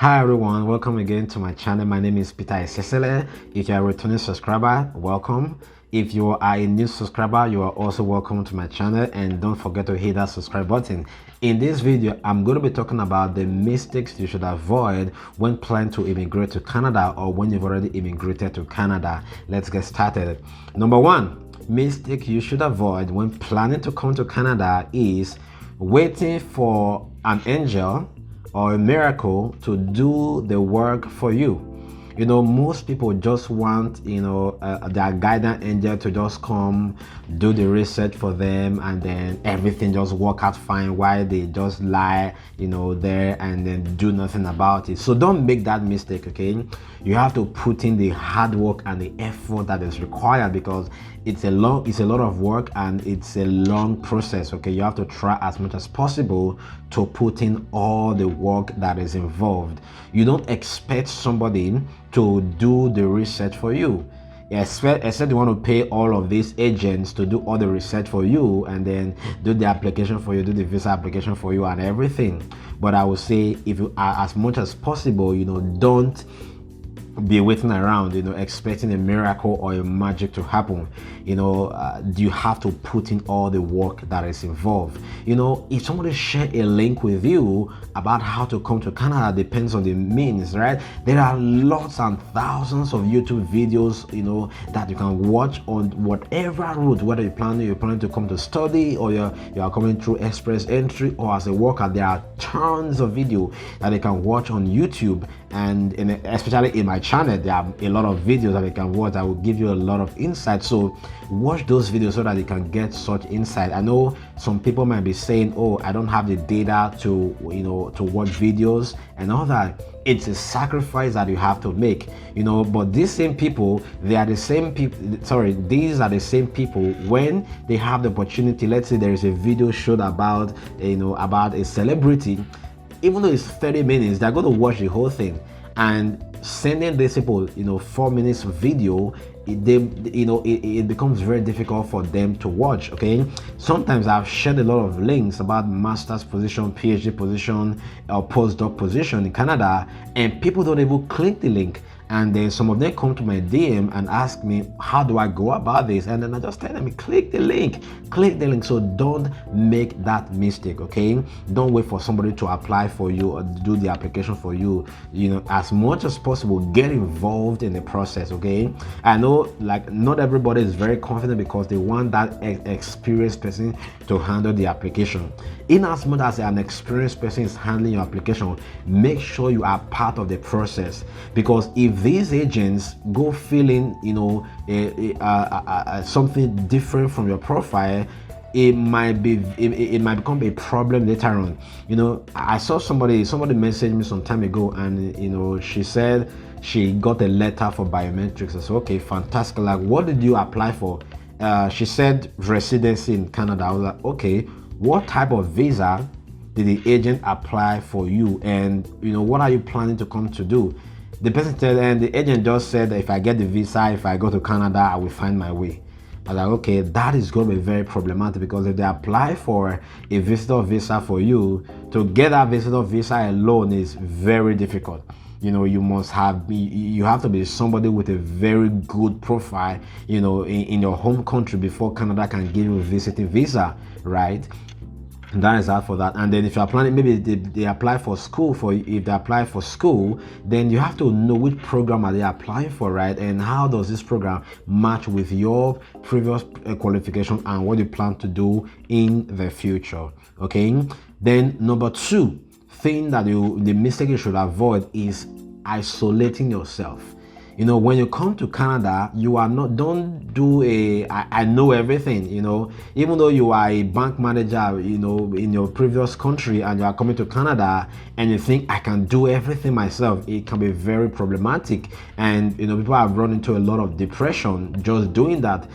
Hi everyone, welcome again to my channel. My name is Peter Esesele. If you are a returning subscriber, welcome. If you are a new subscriber, you are also welcome to my channel, and don't forget to hit that subscribe button. In this video, I'm going to be talking about the mistakes you should avoid when planning to immigrate to Canada or when you've already immigrated to Canada. Let's get started. Number one mistake you should avoid when planning to come to Canada is waiting for an angel or a miracle to do the work for you. You know, most people just want, their guidance angel to just come, do the research for them, and then everything just work out fine while they just lie, there and then do nothing about it. So don't make that mistake, okay? You have to put in the hard work and the effort that is required, because it's a lot of work and it's a long process, okay? You have to try as much as possible to put in all the work that is involved. You don't expect somebody to do the research for you, except you want to pay all of these agents to do all the research for you and then do the application for you, do the visa application for you and everything. But I would say, if you are, as much as possible, don't be waiting around, expecting a miracle or a magic to happen. You have to put in all the work that is involved. If somebody share a link with you about how to come to Canada, depends on the means, right? There are lots and thousands of YouTube videos, that you can watch on whatever route, whether you're planning to come to study, or you are coming through express entry or as a worker. There are tons of video that you can watch on YouTube, and especially in my channel, there are a lot of videos that you can watch that will give you a lot of insight. So watch those videos so that you can get such insight. I know some people might be saying, oh, I don't have the data to watch videos and all that. It's a sacrifice that you have to make, but these same people, these are the same people, when they have the opportunity, let's say there is a video showed about a celebrity, even though it's 30 minutes, they're going to watch the whole thing. And sending these people 4 minutes video, it becomes very difficult for them to watch, okay? Sometimes I've shared a lot of links about master's position, PhD position, or postdoc position in Canada, and people don't even click the link. And then some of them come to my DM and ask me, how do I go about this? And then I just tell them, click the link. So don't make that mistake, okay? Don't wait for somebody to apply for you or do the application for you. As much as possible, get involved in the process, okay? I know, not everybody is very confident because they want that experienced person to handle the application. In as much as an experienced person is handling your application, make sure you are part of the process, because if these agents go feeling something different from your profile, it might become a problem later on. I saw somebody messaged me some time ago, and she said she got a letter for biometrics. I said, okay, fantastic. Like, what did you apply for? She said residency in Canada. I was like, okay, what type of visa did the agent apply for you, and what are you planning to come to do? The person said, and the agent just said that if I get the visa, if I go to Canada, I will find my way. I was like, okay, that is going to be very problematic, because if they apply for a visitor visa for you, to get that visitor visa alone is very difficult. You have to be somebody with a very good profile, in your home country before Canada can give you a visiting visa, right? That is out for that. And then if you're planning, maybe they apply for school. If they apply for school, then you have to know which program are they applying for, right? And how does this program match with your previous qualification and what you plan to do in the future, okay? Then number two thing that the mistake you should avoid is isolating yourself. When you come to Canada, don't do I know everything, even though you are a bank manager, in your previous country, and you are coming to Canada and you think I can do everything myself. It can be very problematic, and people have run into a lot of depression just doing that,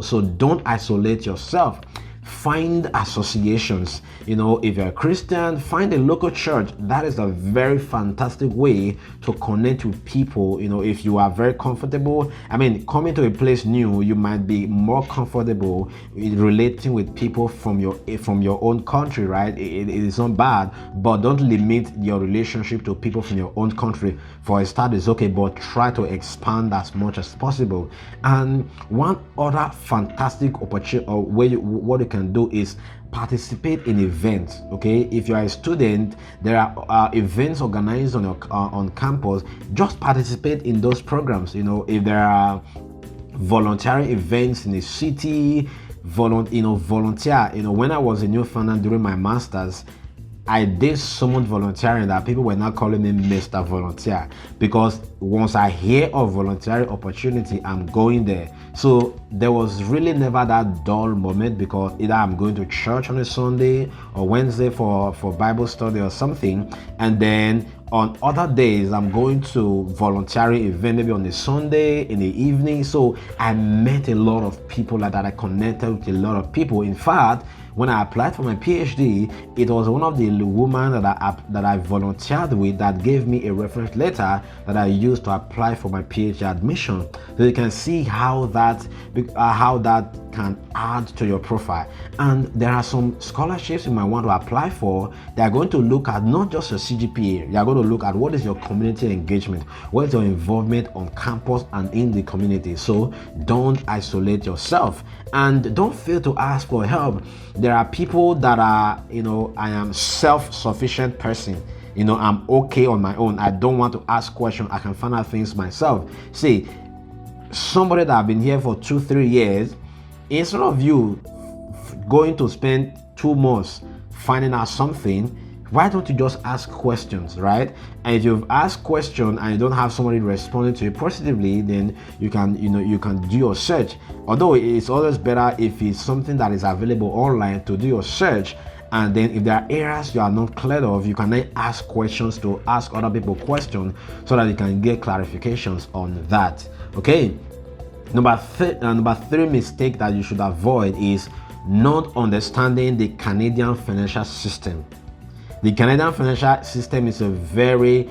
so don't isolate yourself. Find associations. If you're a Christian, find a local church. That is a very fantastic way to connect with people. If you are very comfortable, coming to a place new, you might be more comfortable in relating with people from your own country, right? It is not bad, but don't limit your relationship to people from your own country. For a start, it's okay, but try to expand as much as possible. And one other fantastic opportunity, or what you can do is participate in events. Okay, if you are a student, there are events organized on campus. Just participate in those programs. If there are voluntary events in the city, volunteer. When I was in Newfoundland during my masters, I did so much volunteering that people were not calling me Mr. Volunteer, because once I hear of voluntary opportunity, I'm going there. So there was really never that dull moment, because either I'm going to church on a Sunday or Wednesday for Bible study or something, and then on other days I'm going to voluntary event, maybe on a Sunday in the evening. So I met a lot of people like that. I connected with a lot of people. In fact, when I applied for my PhD, it was one of the women that I volunteered with that gave me a reference letter that I used to apply for my PhD admission. So you can see how that can add to your profile. And there are some scholarships you might want to apply for. They are going to look at not just your CGPA. They are going to look at what is your community engagement, what is your involvement on campus and in the community. So don't isolate yourself, and don't fail to ask for help. There are people that are, I am self-sufficient person. I'm okay on my own. I don't want to ask questions. I can find out things myself. See, somebody that have been here for 2-3 years, instead of you going to spend 2 months finding out something, why don't you just ask questions, right? And if you've asked questions and you don't have somebody responding to you positively, then you can do your search. Although it's always better if it's something that is available online to do your search. And then if there are areas you are not clear of, you can then ask questions to ask other people questions so that you can get clarifications on that. Okay. Number three mistake that you should avoid is not understanding the Canadian financial system. The Canadian financial system is a very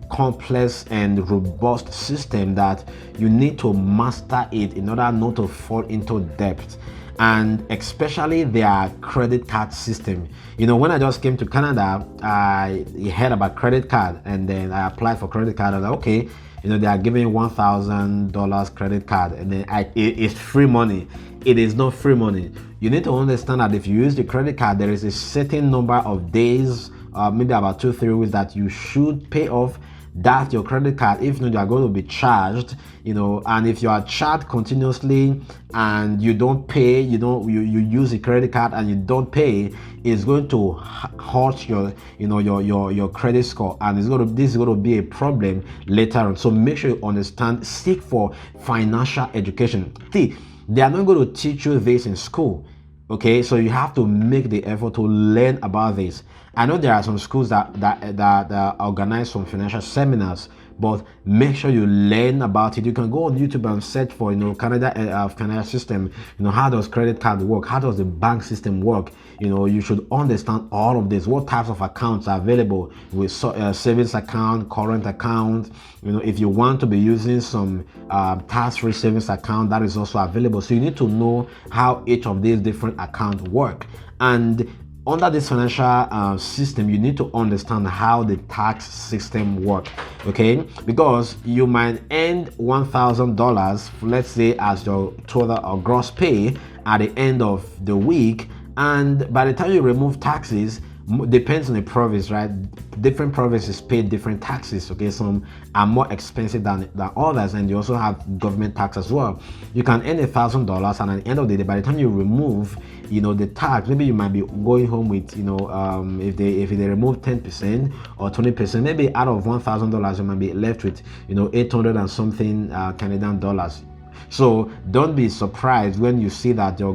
complex and robust system that you need to master it in order not to fall into debt. And especially their credit card system. When I just came to Canada, I heard about credit card, and then I applied for credit card. And okay, they are giving $1,000 credit card, and then it's free money. It is not free money. You need to understand that if you use the credit card, there is a certain number of days, maybe about 2-3 weeks, that you should pay off that your credit card. If not, you are going to be charged. And if you are charged continuously and you don't pay, you use the credit card and you don't pay, it's going to hurt your credit score, and this is going to be a problem later on. So make sure you understand. Seek for financial education. See, they are not going to teach you this in school. Okay, so you have to make the effort to learn about this. I know there are some schools that organize some financial seminars, but make sure you learn about it. You can go on YouTube and search for Canada system. How does credit card work? How does the bank system work? You should understand all of this. What types of accounts are available with savings account, current account. If you want to be using some tax-free savings account, that is also available. So you need to know how each of these different accounts work. And under this financial system, you need to understand how the tax system works. Okay, because you might earn $1,000, let's say, as your total or gross pay at the end of the week, and by the time you remove taxes, depends on the province, right? Different provinces pay different taxes. Okay, some are more expensive than others, and you also have government tax as well. You can earn $1,000, and at the end of the day, by the time you remove the tax, maybe you might be going home with if they remove 10% or 20%, maybe out of $1,000 you might be left with 800 and something Canadian dollars. So don't be surprised when you see that your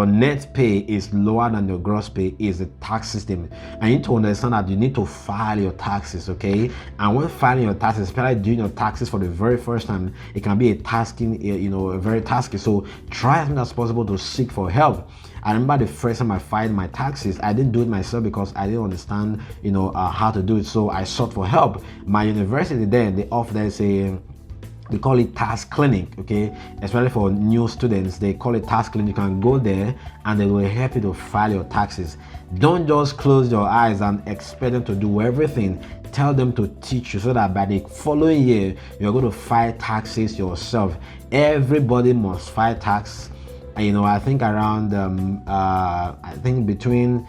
net pay is lower than your gross pay. Is the tax system. And you need to understand that you need to file your taxes, okay? And when filing your taxes, especially doing your taxes for the very first time, it can be very tasky. So try as much as possible to seek for help. I remember the first time I filed my taxes, I didn't do it myself because I didn't understand, how to do it. So I sought for help. My university then, they offer, they call it task clinic, okay? Especially for new students, they call it task clinic. You can go there and they will help you to file your taxes. Don't just close your eyes and expect them to do everything. Tell them to teach you so that by the following year, you're going to file taxes yourself. Everybody must file tax. I think around, between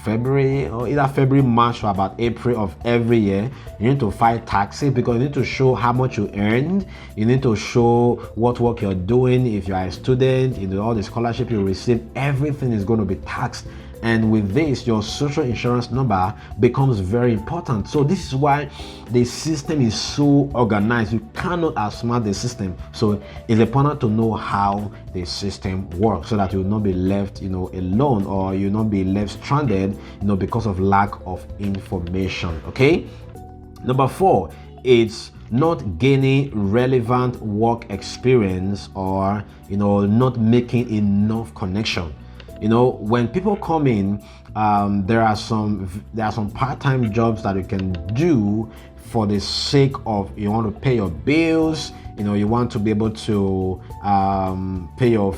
February or either February, March, or about April of every year, you need to file taxes because you need to show how much you earned. You need to show what work you're doing. If you are a student, all the scholarship you receive, everything is going to be taxed. And with this, your social insurance number becomes very important. So this is why the system is so organized. You cannot outsmart the system. So it's important to know how the system works so that you will not be left, alone, or you will not be left stranded, because of lack of information. Okay. Number 4, it's not gaining relevant work experience or, not making enough connection. When people come in, there are some part-time jobs that you can do for the sake of you want to pay your bills. You want to be able to pay your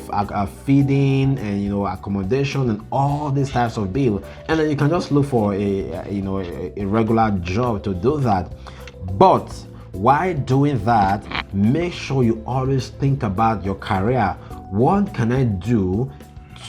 feeding and accommodation and all these types of bills, and then you can just look for a regular job to do that. But while doing that, make sure you always think about your career. What can I do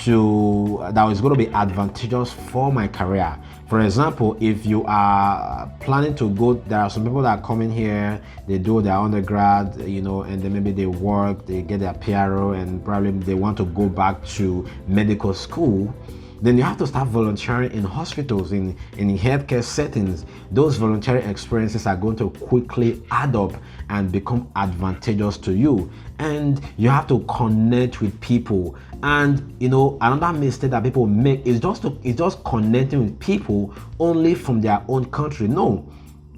that is going to be advantageous for my career? For example, if you are planning to go, there are some people that come in here, they do their undergrad, and then maybe they work, they get their PRO, and probably they want to go back to medical school. Then you have to start volunteering in hospitals, in healthcare settings. Those volunteering experiences are going to quickly add up and become advantageous to you. And you have to connect with people. And another mistake that people make is just connecting with people only from their own country. No.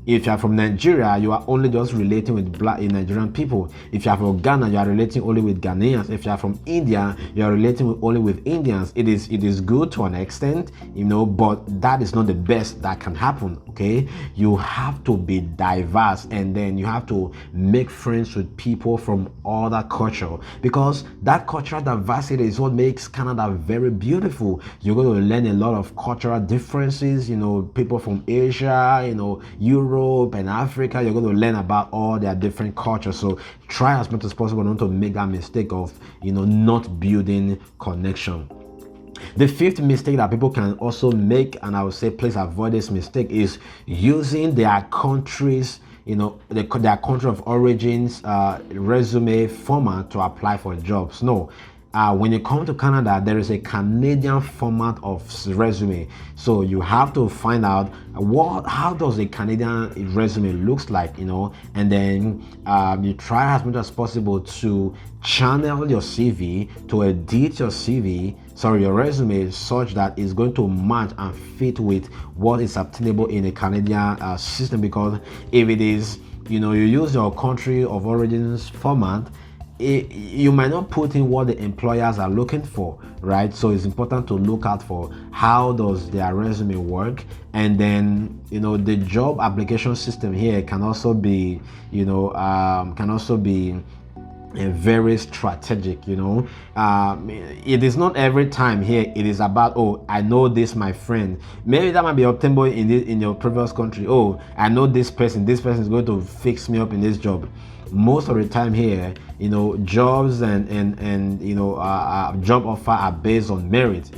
If you are from Nigeria, you are only just relating with black Nigerian people. If you are from Ghana, you are relating only with Ghanaians. If you are from India, you are relating only with Indians. It is good to an extent, but that is not the best that can happen. Okay, you have to be diverse, and then you have to make friends with people from other culture, because that cultural diversity is what makes Canada very beautiful. You're going to learn a lot of cultural differences. People from Asia, Europe and Africa, you're going to learn about all their different cultures. So try as much as possible not to make that mistake of not building connection. The 5th mistake that people can also make, and I would say please avoid this mistake, is using their country's their country of origins resume format to apply for jobs. No. When you come to Canada, there is a Canadian format of resume. So you have to find out how does a Canadian resume looks like, and then you try as much as possible to channel your CV, to edit your resume such that it's going to match and fit with what is obtainable in a Canadian system. Because if it is, you use your country of origins format, you might not put in what the employers are looking for, right? So it's important to look out for how does their resume work. And then the job application system here can also be very strategic. It is not every time here it is about, oh, I know this my friend. Maybe that might be obtainable in your previous country. Oh, I know this person is going to fix me up in this job. Most of the time here, jobs and job offer are based on merit.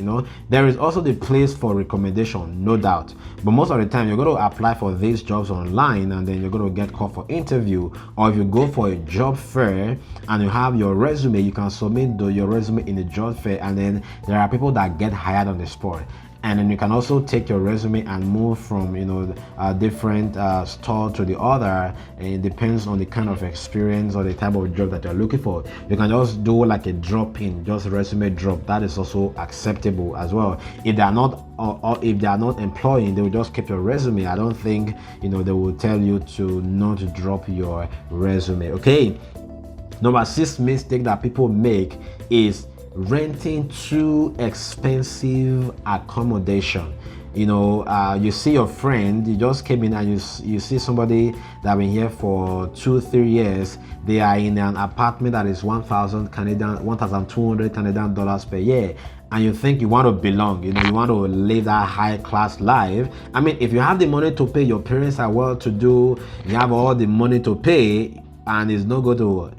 There is also the place for recommendation, no doubt, but most of the time you're going to apply for these jobs online, and then you're going to get called for interview. Or if you go for a job fair and you have your resume, you can submit your resume in the job fair, and then there are people that get hired on the spot. And then you can also take your resume and move from a different store to the other, and it depends on the kind of experience or the type of job that you're looking for. You can just do like a drop in, just resume drop. That is also acceptable as well. If they are not or if they are not employing, they will just keep your resume. I don't think they will tell you to not drop your resume. Okay, number 6 mistake that people make is renting too expensive accommodation. You see your friend, you just came in and you see somebody that been here for 2-3 years. They are in an apartment that is 1,200 Canadian dollars per year, and you think you want to belong, you want to live that high class life. I mean, if you have the money to pay, your parents are well to do, you have all the money to pay, and it's not going to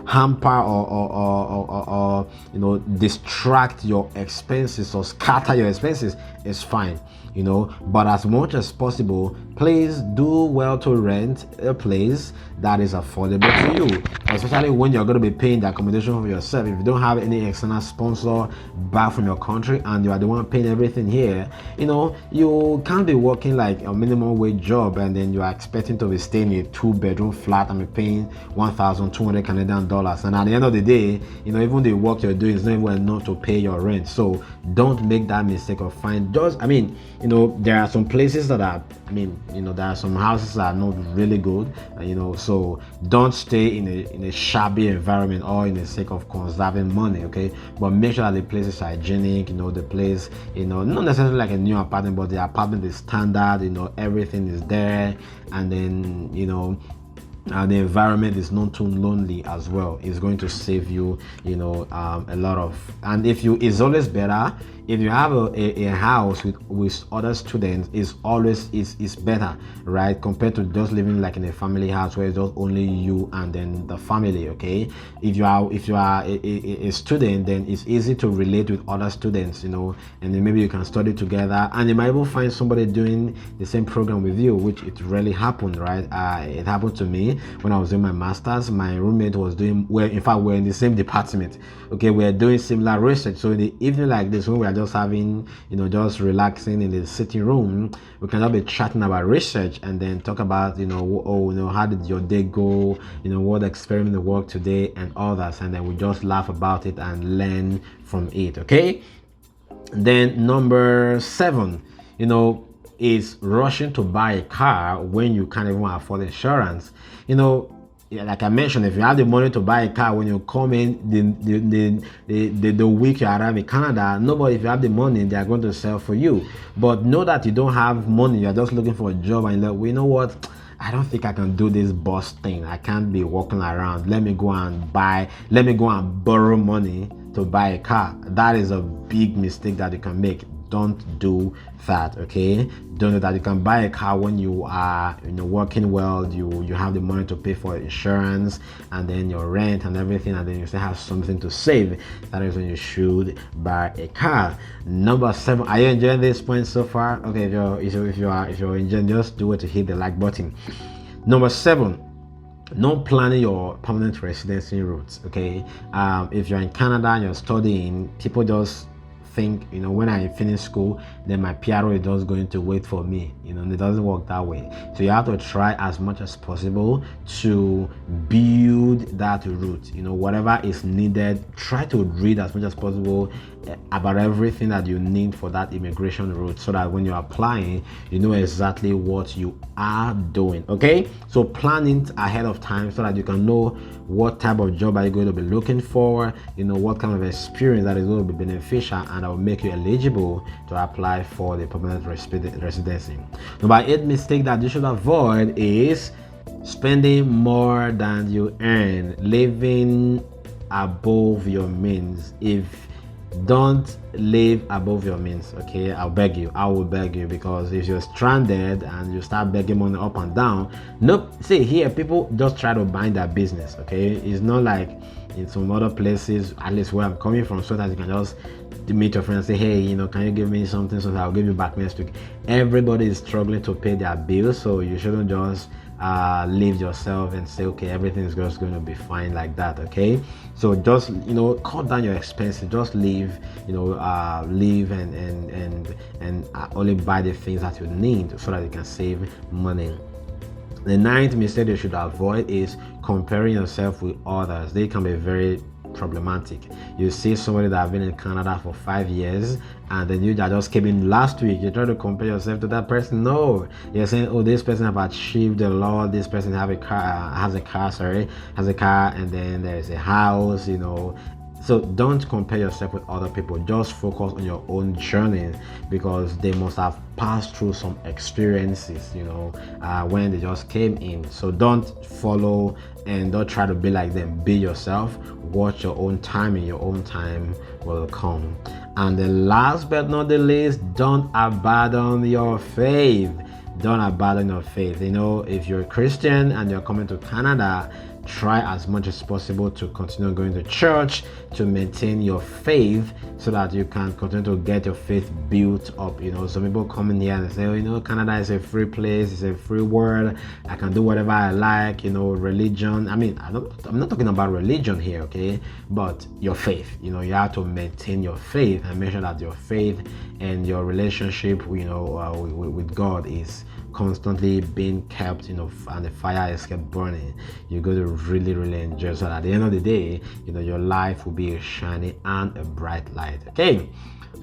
hamper or distract your expenses or scatter your expenses, it's fine. But as much as possible, please do well to rent a place that is affordable to you, especially when you're going to be paying the accommodation for yourself. If you don't have any external sponsor back from your country and you are the one paying everything here, you can't be working like a minimum wage job and then you are expecting to be staying in a 2-bedroom flat and be paying 1,200 Canadian dollars, and at the end of the day, even the work you're doing is not even enough to pay your rent. So don't make that mistake of there are some places that are, there are some houses that are not really good, so don't stay in a shabby environment or in the sake of conserving money, okay? But make sure that the place is hygienic, the place, not necessarily like a new apartment, but the apartment is standard, everything is there, and then, the environment is not too lonely as well. It's going to save you, a lot of. And it's always better if you have a house with other students. Is better, right? Compared to just living like in a family house where it's just only you and then the family. Okay, if you are a student, then it's easy to relate with other students, and then maybe you can study together, and you might even find somebody doing the same program with you, which it really happened, right? It happened to me when I was doing my master's. My roommate was doing well. In fact, we're in the same department. Okay, we're doing similar research. So in the evening like this, when we are just having, just relaxing in the sitting room, we can just be chatting about research and then talk about, how did your day go, what experiment worked today and all that, and then we just laugh about it and learn from it. Okay. Then number 7, is rushing to buy a car when you can't even afford insurance. Like I mentioned, if you have the money to buy a car when you come in the week you arrive in Canada, nobody, if you have the money, they are going to sell for you. But know that you don't have money, you're just looking for a job, and you're like, well, you know what, I don't think I can do this boss thing. I can't be walking around. Let me go and borrow money to buy a car. That is a big mistake that you can make. Don't do that, okay? Don't do that. You can buy a car when you are working well, you have the money to pay for insurance and then your rent and everything, and then you still have something to save. That is when you should buy a car. Number 7, are you enjoying this point so far? Okay, if you're enjoying, just do it to hit the like button. Number 7, not planning your permanent residency routes. Okay, if you're in Canada and you're studying, people just think, when I finish school, then my PRO is just going to wait for me. It doesn't work that way. So you have to try as much as possible to build that route. Whatever is needed, try to read as much as possible about everything that you need for that immigration route, so that when you're applying, you know exactly what you are doing. Okay, so plan it ahead of time so that you can know what type of job are you going to be looking for, what kind of experience that is going to be beneficial and that will make you eligible to apply for the permanent residency. Number 8 mistake that you should avoid is spending more than you earn, living above your means. Don't live above your means, okay? I will beg you, because if you're stranded and you start begging money up and down, nope. See, here people just try to bind their business, okay? It's not like in some other places, at least where I'm coming from, so that you can just meet your friends and say, hey, can you give me something so that I'll give you back next week. Everybody is struggling to pay their bills, so you shouldn't just leave yourself and say, okay, everything is just going to be fine like that. Okay, so just cut down your expenses, just leave leave and only buy the things that you need so that you can save money. The ninth mistake you should avoid is comparing yourself with others. They can be very problematic. You see somebody that have been in Canada for 5 years, and then you that just came in last week, you try to compare yourself to that person. No, you're saying, oh, this person have achieved a lot, this person has a car, and then there's a house, So don't compare yourself with other people. Just focus on your own journey, because they must have passed through some experiences, when they just came in. So don't follow and don't try to be like them. Be yourself. Watch your own time, and your own time will come. And the last but not the least, don't abandon your faith. Don't abandon your faith. If you're a Christian and you're coming to Canada, try as much as possible to continue going to church, to maintain your faith, so that you can continue to get your faith built up. Some people come in here and say, Canada is a free place, it's a free world, I can do whatever I like. Religion, I'm not talking about religion here, okay, but your faith. You have to maintain your faith and make sure that your faith and your relationship with God is constantly being kept, and the fire is kept burning. You're going to really enjoy, so that at the end of the day, your life will be a shiny and a bright light. Okay,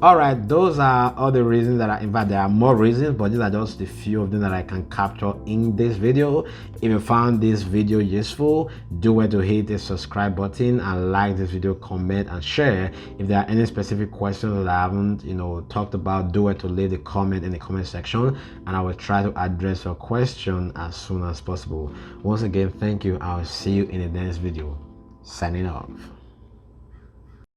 all right, those are all the reasons in fact there are more reasons, but these are just a few of them that I can capture in this video. If you found this video useful, do well to hit the subscribe button and like this video, comment and share. If there are any specific questions that I haven't talked about, do well to leave the comment in the comment section, and I will try to address your question as soon as possible. Once again, thank you. I'll see you in the next video. Signing off.